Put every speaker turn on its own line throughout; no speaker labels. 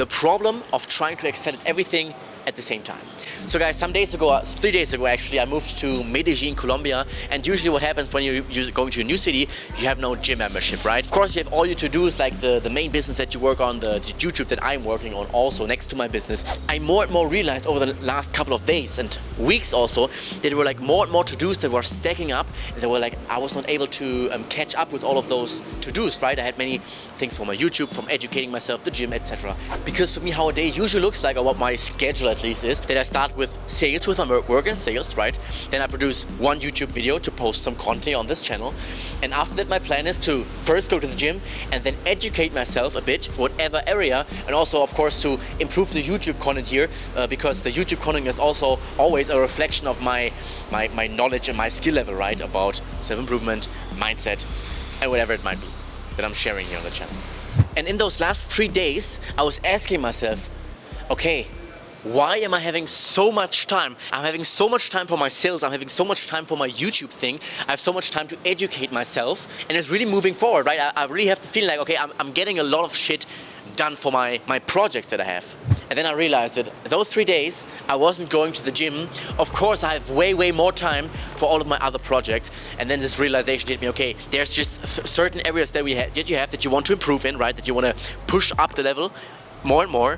the problem of trying to excel at everything at the same time. So guys, 3 days ago actually, I moved to Medellin, Colombia, and usually what happens when you're going to a new city, you have no gym membership, right? Of course, you have all your to-dos, like the main business that you work on, the YouTube that I'm working on also next to my business. I more and more realized over the last couple of days and weeks also, that there were like more and more to-dos that were stacking up, and they were like, I was not able to catch up with all of those to-dos, right? I had many things for my YouTube, from educating myself, the gym, etc. Because for me, how a day usually looks like, or what my schedule at least is, that I start with sales, with my work and sales, right? Then I produce one YouTube video to post some content on this channel. And after that, my plan is to first go to the gym and then educate myself a bit, whatever area, and also, of course, to improve the YouTube content here, because the YouTube content is also always a reflection of my knowledge and my skill level, right? About self-improvement, mindset, and whatever it might be that I'm sharing here on the channel. And in those last 3 days, I was asking myself, okay, why am I having so much time? I'm having so much time for my sales, I'm having so much time for my YouTube thing, I have so much time to educate myself, and it's really moving forward, right? I really have the feeling like, okay, I'm getting a lot of shit done for my projects that I have. And then I realized that those 3 days, I wasn't going to the gym. Of course, I have way more time for all of my other projects. And then this realization hit me, okay, there's just certain areas that you want to improve in, right? That you want to push up the level more and more.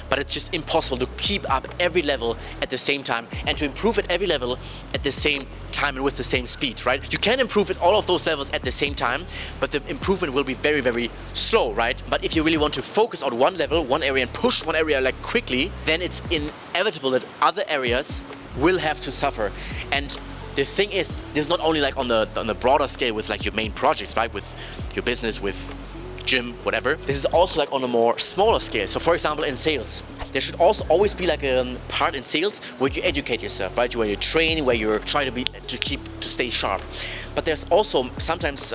But it's just impossible to keep up every level at the same time and to improve at every level at the same time and with the same speed, right? You can improve at all of those levels at the same time, but the improvement will be very slow, right? But if you really want to focus on one level, one area, and push one area like quickly, then it's inevitable that other areas will have to suffer. And the thing is, this is not only like on the broader scale with like your main projects, right? With your business, with gym, whatever. This is also like on a more smaller scale. So for example, in sales, there should also always be like a part in sales where you educate yourself, right? Where you train, where you're trying to stay sharp. But there's also sometimes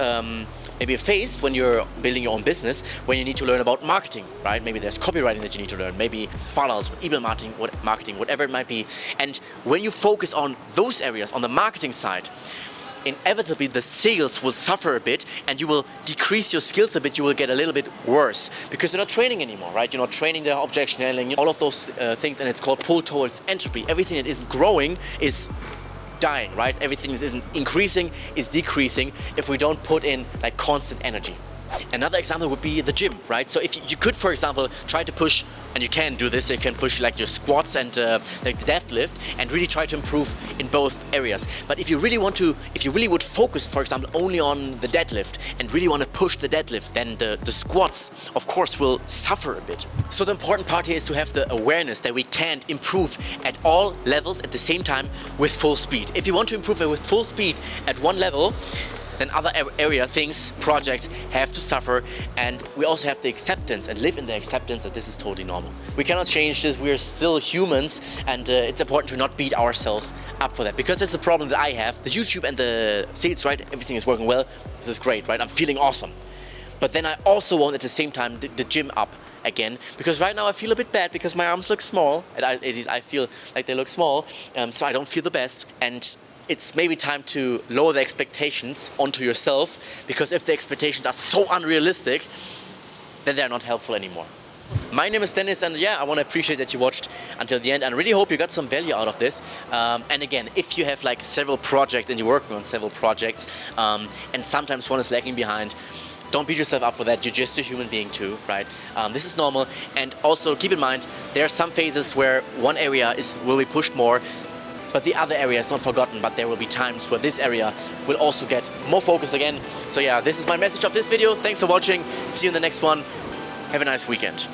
maybe a phase when you're building your own business when you need to learn about marketing, right? Maybe there's copywriting that you need to learn, maybe funnels, email marketing, whatever it might be. And when you focus on those areas, on the marketing side, inevitably the sales will suffer a bit and you will decrease your skills a bit, you will get a little bit worse because you're not training anymore, right? You're not training the objection handling, all of those things, and it's called pull towards entropy. Everything that isn't growing is dying, right? Everything that isn't increasing is decreasing if we don't put in like constant energy. Another example would be the gym, right? So if you could, for example, try to push, and you can do this, you can push like your squats and like the deadlift and really try to improve in both areas. But if you really would focus, for example, only on the deadlift and really want to push the deadlift, then the squats, of course, will suffer a bit. So the important part here is to have the awareness that we can't improve at all levels at the same time with full speed. If you want to improve with full speed at one level, then other area, things, projects have to suffer, and we also have the acceptance and live in the acceptance that this is totally normal. We cannot change this, we are still humans, and it's important to not beat ourselves up for that, because that's the problem that I have. The YouTube and the sales, right, everything is working well, this is great, right, I'm feeling awesome. But then I also want at the same time the gym up again, because right now I feel a bit bad because my arms look small, and I feel like they look small, so I don't feel the best, and it's maybe time to lower the expectations onto yourself, because if the expectations are so unrealistic, then they're not helpful anymore. My name is Dennis, and yeah, I want to appreciate that you watched until the end, and I really hope you got some value out of this. And again, if you have like several projects and you're working on several projects, and sometimes one is lagging behind, don't beat yourself up for that. You're just a human being too, right? This is normal, and also keep in mind there are some phases where one area will be pushed more, but the other area is not forgotten, but there will be times where this area will also get more focus again. So yeah, this is my message of this video. Thanks for watching. See you in the next one. Have a nice weekend.